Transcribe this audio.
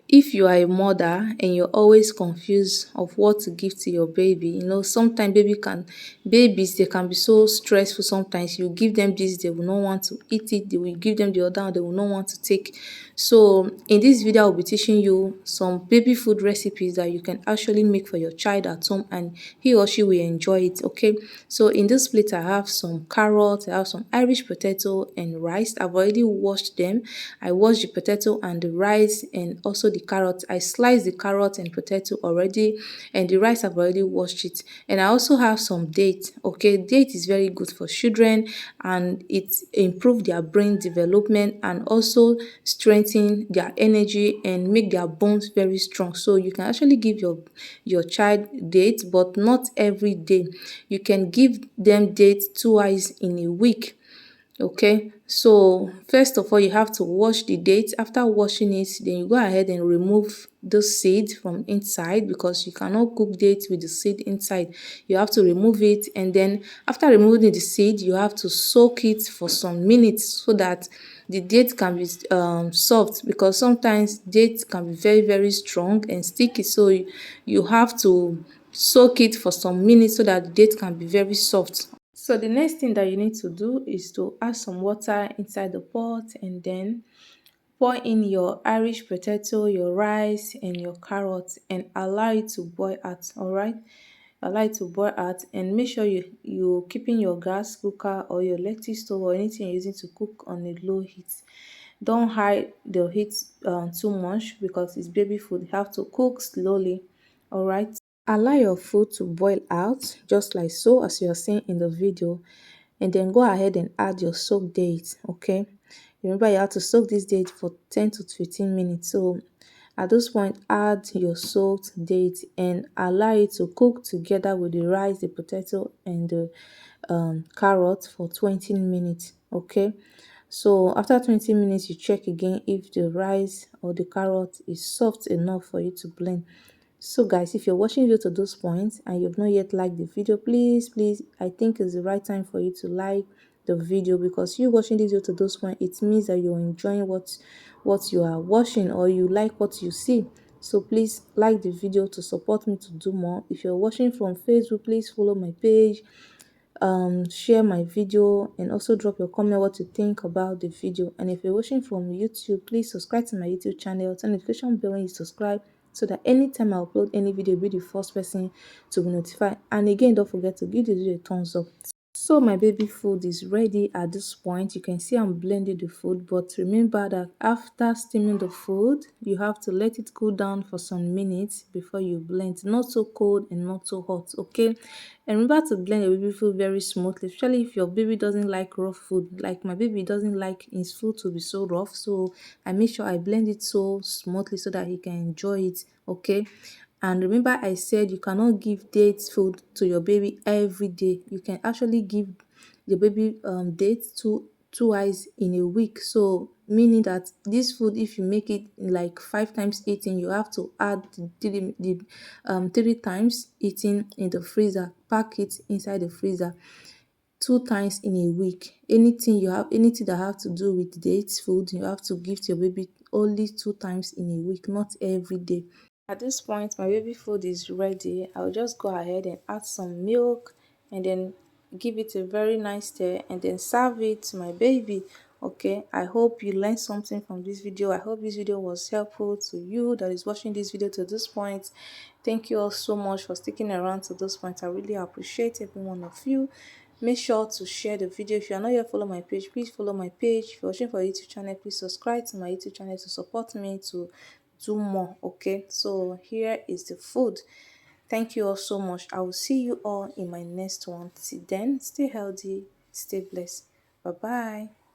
if you are a mother and you're always confused of what to give to your baby, sometimes babies, they can be so stressful. Sometimes you give them this, they will not want to eat it. They will give them the other one, they will not want to take. So in this video, I'll be teaching you some baby food recipes that you can actually make for your child at home, and he or she will enjoy it. Okay, so in this plate I have some carrots, I have some Irish potato and rice. I've already washed them. I washed the potato and the rice and also the carrot. I sliced the carrot and potato already, and the rice I've already washed it. And I also have some date. Okay, date is very good for children, and it improve their brain development and also strengthen their energy and make their bones very strong. So you can actually give your child date, but not every day. You can give them date twice in a week. Okay, so first of all, you have to wash the date. After washing it, then you go ahead and remove the seed from inside, because you cannot cook date with the seed inside. You have to remove it, and then after removing the seed, you have to soak it for some minutes so that the date can be soft, because sometimes date can be very very strong and sticky. So you have to soak it for some minutes so that the date can be very soft. So the next thing that you need to do is to add some water inside the pot, and then pour in your Irish potato, your rice and your carrots, and allow it to boil out. All right, allow it to boil out, and make sure you keeping your gas cooker or your electric stove or anything you're using to cook on a low heat. Don't hide the heat too much, because it's baby food. You have to cook slowly. All right, allow your food to boil out just like so, as you are seeing in the video, and then go ahead and add your soaked date. Okay, remember you have to soak this date for 10 to 15 minutes. So at this point, add your soaked date and allow it to cook together with the rice, the potato and the carrot for 20 minutes. Okay, so after 20 minutes, you check again if the rice or the carrot is soft enough for you to blend. So guys, if you're watching video to this point and you've not yet liked the video, please, I think it's the right time for you to like the video, because you watching this video to this point, it means that you're enjoying what you are watching, or you like what you see. So please like the video to support me to do more. If you're watching from Facebook, please follow my page, share my video, and also drop your comment what you think about the video. And if you're watching from YouTube, please subscribe to my YouTube channel, turn the notification bell when you subscribe, so that anytime I upload any video, you'll be the first person to be notified. And again, don't forget to give the video a thumbs up. So my baby food is ready. At this point, you can see I'm blending the food, but remember that after steaming the food, you have to let it cool down for some minutes before you blend. Not so cold and not so hot. Okay, and remember to blend your baby food very smoothly, especially if your baby doesn't like rough food. Like my baby doesn't like his food to be so rough, so I make sure I blend it so smoothly so that he can enjoy it. Okay, and remember I said you cannot give date food to your baby every day. You can actually give the baby date twice in a week. So meaning that this food, if you make it like 5 times eating, you have to add three times eating in the freezer. Pack it inside the freezer 2 times in a week. Anything that have to do with dates food, you have to give to your baby only 2 times in a week, not every day. At this point, my baby food is ready. I'll just go ahead and add some milk, and then give it a very nice stir, and then serve it to my baby. Okay, I hope you learned something from this video. I hope this video was helpful to you that is watching this video to this point. Thank you all so much for sticking around to this point. I really appreciate every one of you. Make sure to share the video. If you are not yet follow my page, please follow my page. If you're watching for YouTube channel, please subscribe to my YouTube channel to support me to do more. Okay, so here is the food. Thank you all so much. I will see you all in my next one. Till then, stay healthy, stay blessed. Bye bye.